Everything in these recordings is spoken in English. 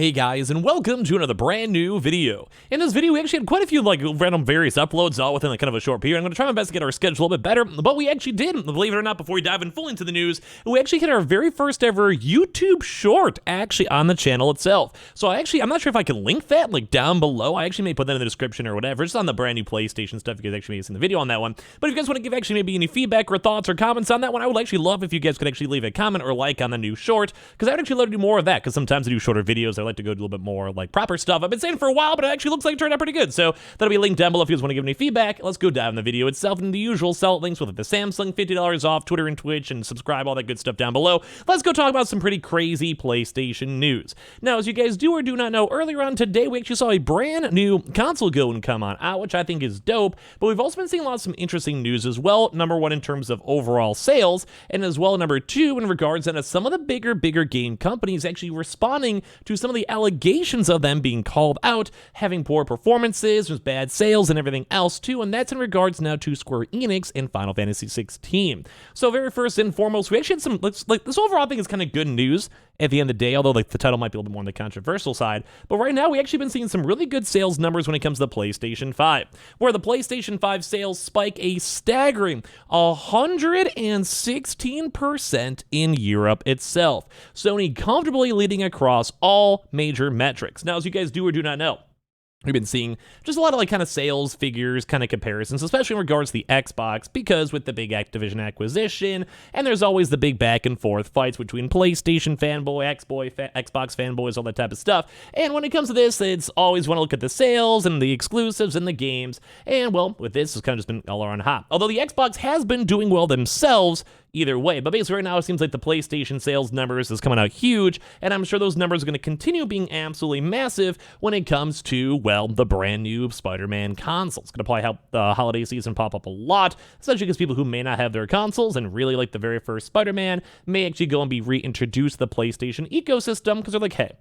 Hey guys, and welcome to another brand new video. In this video, we actually had quite a few random various uploads all within kind of a short period. I'm going to try my best to get our schedule a little bit better, but we actually did, believe it or not, before we dive in fully into the news, we actually hit our very first ever YouTube short actually on the channel itself. So I'm not sure if I can link that down below. I actually may put that in the description or whatever. It's on the brand new PlayStation stuff. You guys actually may have seen the video on that one. But if you guys want to give actually maybe any feedback or thoughts or comments on that one, I would actually love if you guys could actually leave a comment or like on the new short, because I would actually love to do more of that, because sometimes I do shorter videos. I like to go do a little bit more proper stuff. I've been saying for a while, but it actually looks like it turned out pretty good. So that'll be linked down below if you guys want to give any feedback. Let's go dive in the video itself and the usual sell links with the Samsung $50 off, Twitter and Twitch, and subscribe, all that good stuff down below. Let's go talk about some pretty crazy PlayStation news. Now, as you guys do or do not know, earlier on today, we actually saw a brand new console go and come on out, which I think is dope, but we've also been seeing a lot of some interesting news as well. Number one, in terms of overall sales, and as well, number two, in regards to some of the bigger game companies actually responding to some of the allegations of them being called out, having poor performances, with bad sales and everything else too, and that's in regards now to Square Enix and Final Fantasy 16. So very first and foremost, we actually had some, this overall thing is kind of good news at the end of the day, although the title might be a little bit more on the controversial side. But right now, we actually been seeing some really good sales numbers when it comes to the PlayStation 5, where the PlayStation 5 sales spike a staggering 116% in Europe itself. Sony comfortably leading across all major metrics. Now, as you guys do or do not know, we've been seeing just a lot of kind of sales figures, kind of comparisons, especially in regards to the Xbox, because with the big Activision acquisition, and there's always the big back and forth fights between PlayStation fanboy, Xbox fanboys, all that type of stuff. And when it comes to this, it's always want to look at the sales and the exclusives and the games. And well, with this, it's kind of just been all around hot. Although the Xbox has been doing well themselves, either way. But basically right now, it seems like the PlayStation sales numbers is coming out huge, and I'm sure those numbers are going to continue being absolutely massive when it comes to, well, the brand new Spider-Man console. It's going to probably help the holiday season pop up a lot, especially because people who may not have their consoles and really like the very first Spider-Man may actually go and be reintroduced to the PlayStation ecosystem, because they're like, hey,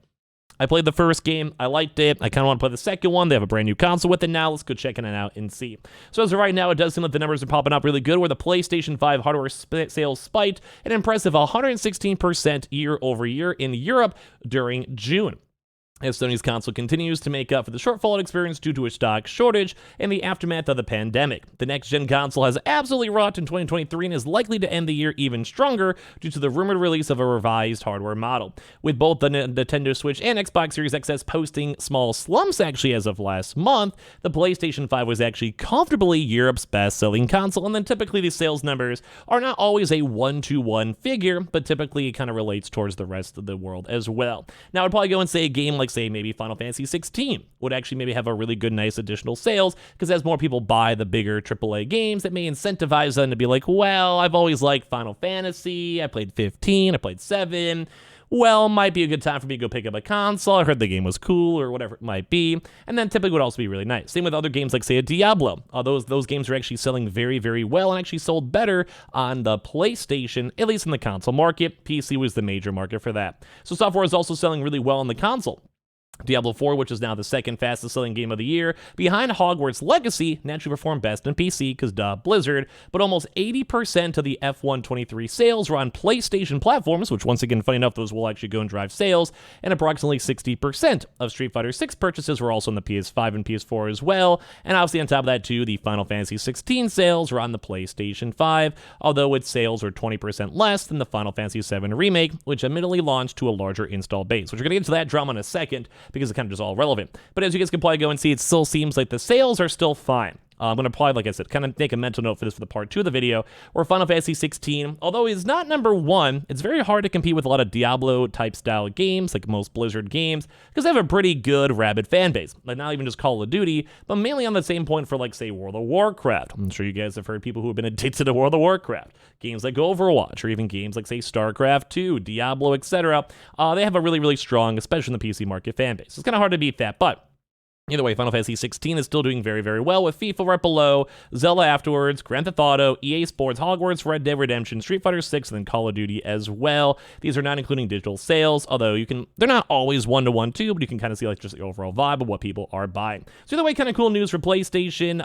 I played the first game, I liked it, I kind of want to play the second one, they have a brand new console with it now, let's go check it out and see. So as of right now, it does seem like the numbers are popping up really good, where the PlayStation 5 hardware sales spiked an impressive 116% year over year in Europe during June, as Sony's console continues to make up for the shortfall it experienced due to a stock shortage in the aftermath of the pandemic. The next-gen console has absolutely rocked in 2023 and is likely to end the year even stronger due to the rumored release of a revised hardware model, with both the Nintendo Switch and Xbox Series XS posting small slumps actually as of last month. The PlayStation 5 was actually comfortably Europe's best-selling console, and then typically the sales numbers are not always a 1-to-1 figure, but typically it kind of relates towards the rest of the world as well. Now, I'd probably go and say a game like, say, maybe Final Fantasy 16 would actually maybe have a really good, nice additional sales, because as more people buy the bigger AAA games, that may incentivize them to be like, well, I've always liked Final Fantasy, I played 15, I played 7, well, might be a good time for me to go pick up a console, I heard the game was cool, or whatever it might be, and then typically would also be really nice. Same with other games like, say, a Diablo. Those games are actually selling very, very well, and actually sold better on the PlayStation, at least in the console market. PC was the major market for that. So software is also selling really well on the console. Diablo 4, which is now the second fastest selling game of the year, behind Hogwarts Legacy, naturally performed best in PC, because Blizzard, but almost 80% of the F123 sales were on PlayStation platforms, which once again, funny enough, those will actually go and drive sales, and approximately 60% of Street Fighter 6 purchases were also on the PS5 and PS4 as well, and obviously on top of that too, the Final Fantasy 16 sales were on the PlayStation 5, although its sales were 20% less than the Final Fantasy 7 Remake, which admittedly launched to a larger install base, which we're going to get into that drama in a second, because it's kind of just all relevant. But as you guys can probably go and see, it still seems like the sales are still fine. I'm going to probably, like I said, kind of make a mental note for this for the part 2 of the video, where Final Fantasy 16, although it's not number 1, it's very hard to compete with a lot of Diablo-type style games, like most Blizzard games, because they have a pretty good, rabid fan base. Like, not even just Call of Duty, but mainly on the same point for, like, say, World of Warcraft. I'm sure you guys have heard people who have been addicted to World of Warcraft. Games like Overwatch, or even games like, say, StarCraft 2, Diablo, etc. They have a really, really strong, especially in the PC market, fan base. It's kind of hard to beat that, but Either way, Final Fantasy 16 is still doing very, very well, with FIFA right below, Zelda afterwards, Grand Theft Auto, EA Sports, Hogwarts, Red Dead Redemption, Street Fighter 6, and then Call of Duty as well. These are not including digital sales, although they're not always one-to-one too, but you can kind of see like just the overall vibe of what people are buying. So either way, kind of cool news for PlayStation,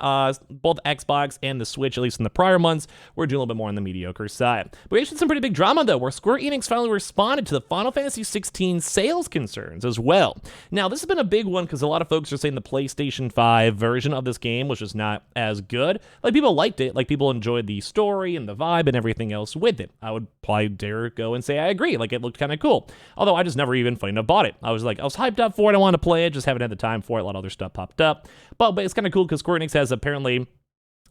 both Xbox and the Switch, at least in the prior months. We're doing a little bit more on the mediocre side. But we actually had some pretty big drama though, where Square Enix finally responded to the Final Fantasy 16 sales concerns as well. Now, this has been a big one because a lot of folks are saying the PlayStation 5 version of this game was just not as good. Like, people liked it. Like, people enjoyed the story and the vibe and everything else with it. I would probably dare go and say I agree. Like, it looked kind of cool. Although I just never even funny enough bought it. I was hyped up for it. I wanted to play it. Just haven't had the time for it. A lot of other stuff popped up. But it's kind of cool because Square Enix has apparently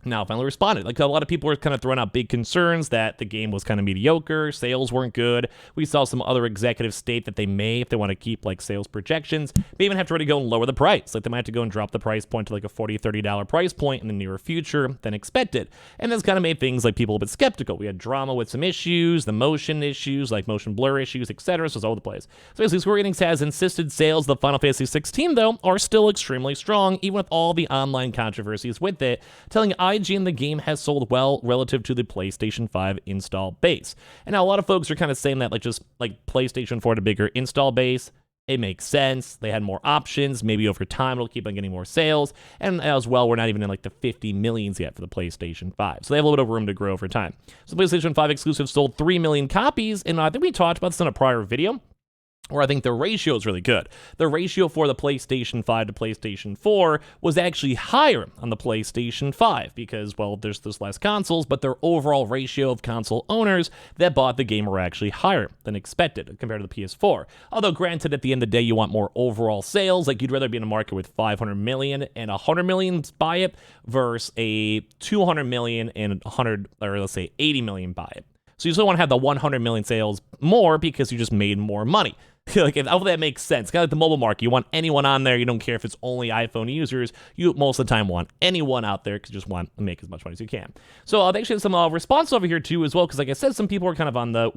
now finally responded. Like, a lot of people were kind of throwing out big concerns that the game was kind of mediocre, sales weren't good. We saw some other executives state that they may, if they want to keep like sales projections, may even have to really go and lower the price. Like, they might have to go and drop the price point to like a $40, $30 price point in the nearer future than expected. And this kind of made things like people a bit skeptical. We had drama with some issues, the motion issues, like motion blur issues, etc. So it's all over the place. So basically, Square Enix has insisted sales of the Final Fantasy 16 though are still extremely strong, even with all the online controversies with it, telling IGN the game has sold well relative to the PlayStation 5 install base. And now a lot of folks are kind of saying that just like PlayStation 4 had a bigger install base. It makes sense. They had more options. Maybe over time it'll keep on getting more sales. And as well, we're not even in like the 50 millions yet for the PlayStation 5. So they have a little bit of room to grow over time. So the PlayStation 5 exclusive sold 3 million copies. And I think we talked about this in a prior video, or I think the ratio is really good. The ratio for the PlayStation 5 to PlayStation 4 was actually higher on the PlayStation 5 because, well, there's less consoles, but their overall ratio of console owners that bought the game were actually higher than expected compared to the PS4. Although, granted, at the end of the day, you want more overall sales. Like, you'd rather be in a market with 500 million and 100 million buy it versus a 200 million and 100, or let's say 80 million buy it. So you still want to have the 100 million sales more because you just made more money. Like, if that makes sense. Kind of like the mobile market. You want anyone on there. You don't care if it's only iPhone users. You most of the time want anyone out there because you just want to make as much money as you can. So they actually have some response over here too as well, because like I said, some people are kind of on the,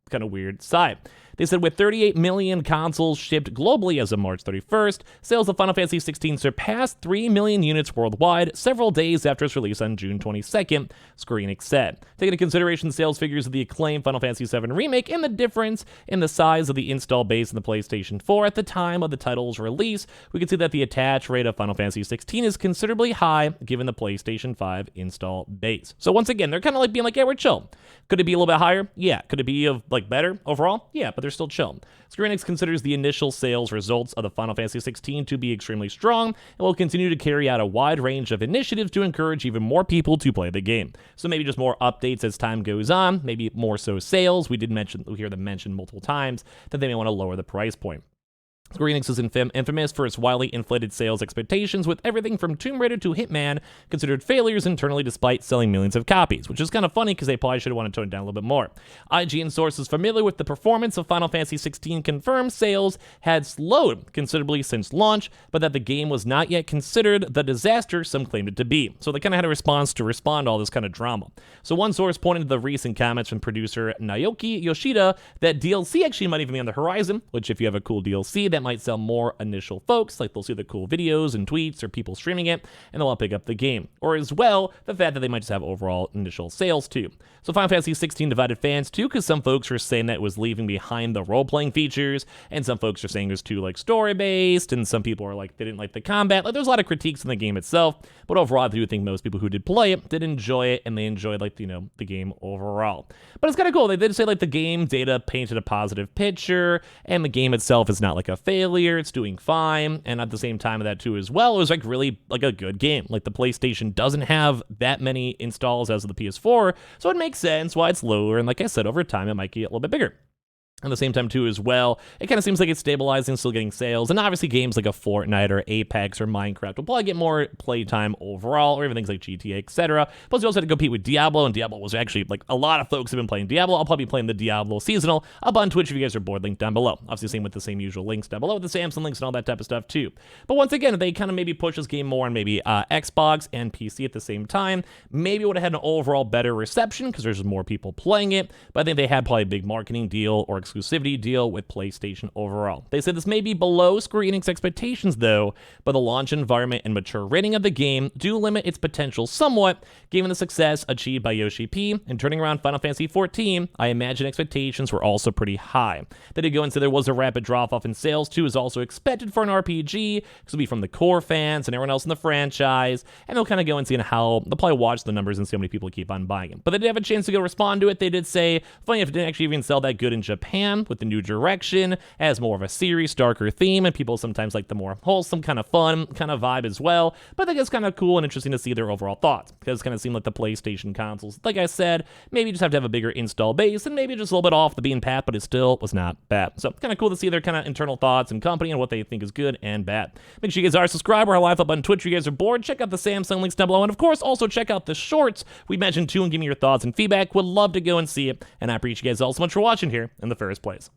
kind of weird side. They said with 38 million consoles shipped globally as of March 31st, sales of Final Fantasy 16 surpassed 3 million units worldwide several days after its release on June 22nd, Square Enix said. Taking into consideration the sales figures of the acclaimed Final Fantasy 7 Remake and the difference in the size of the install base in the PlayStation 4 at the time of the title's release, we can see that the attach rate of Final Fantasy 16 is considerably high given the PlayStation 5 install base. So once again, they're kind of like being like, yeah, we're chill. Could it be a little bit higher? Yeah. Could it be better overall? Yeah, but they're still chill. Square Enix considers the initial sales results of the Final Fantasy 16 to be extremely strong and will continue to carry out a wide range of initiatives to encourage even more people to play the game. So maybe just more updates as time goes on, maybe more so sales. We hear them mention multiple times that they may want to lower the price point. Square Enix is infamous for its wildly inflated sales expectations, with everything from Tomb Raider to Hitman considered failures internally despite selling millions of copies, which is kind of funny because they probably should have wanted to tone it down a little bit more. IGN sources familiar with the performance of Final Fantasy 16 confirmed sales had slowed considerably since launch, but that the game was not yet considered the disaster some claimed it to be. So they kind of had a response to respond to all this kind of drama. So one source pointed to the recent comments from producer Naoki Yoshida that DLC actually might even be on the horizon, which if you have a cool DLC, that might sell more initial folks, like they'll see the cool videos and tweets or people streaming it, and they'll pick up the game. Or as well, the fact that they might just have overall initial sales too. So Final Fantasy 16 divided fans too, because some folks were saying that it was leaving behind the role-playing features, and some folks are saying it was too story-based, and some people are like, they didn't like the combat. Like, there's a lot of critiques in the game itself, but overall, I do think most people who did play it did enjoy it, and they enjoyed the game overall. But it's kind of cool. They did say the game data painted a positive picture, and the game itself is not a failure. It's doing fine, and at the same time of that too as well, it was really a good game. The PlayStation doesn't have that many installs as of the PS4, so it makes sense why it's lower, and like I said, over time it might get a little bit bigger. At the same time, too, as well, it kind of seems like it's stabilizing, still getting sales. And obviously, games like a Fortnite or Apex or Minecraft will probably get more playtime overall, or even things like GTA, etc. Plus, you also had to compete with Diablo, and Diablo was actually, a lot of folks have been playing Diablo. I'll probably be playing the Diablo seasonal up on Twitch if you guys are bored, link down below. Obviously, same with the same usual links down below with the Samsung links and all that type of stuff, too. But once again, if they kind of maybe push this game more on maybe Xbox and PC at the same time, maybe it would have had an overall better reception because there's more people playing it. But I think they had probably a big marketing deal or exclusivity deal with PlayStation overall. They said this may be below Square Enix expectations though, but the launch environment and mature rating of the game do limit its potential somewhat, given the success achieved by Yoshi P in turning around Final Fantasy XIV. I imagine expectations were also pretty high. They did go and say there was a rapid drop-off in sales too, is also expected for an RPG, because it'll be from the core fans and everyone else in the franchise, and they'll kind of go and see how they'll probably watch the numbers and see how many people keep on buying it. But they did have a chance to go respond to it. They did say, funny if it didn't actually even sell that good in Japan with the new direction, as more of a serious, darker theme, and people sometimes like the more wholesome, kind of fun kind of vibe as well. But I think it's kind of cool and interesting to see their overall thoughts, because it kind of seemed like the PlayStation consoles, like I said, maybe just have to have a bigger install base, and maybe just a little bit off the beaten path, but it still was not bad. So kind of cool to see their kind of internal thoughts and company and what they think is good and bad. Make sure you guys are subscribed or live up on Twitch if you guys are bored. Check out the Samsung links down below, and of course also check out the shorts we mentioned too, and give me your thoughts and feedback. Would love to go and see it, and I appreciate you guys all so much for watching here in the first place.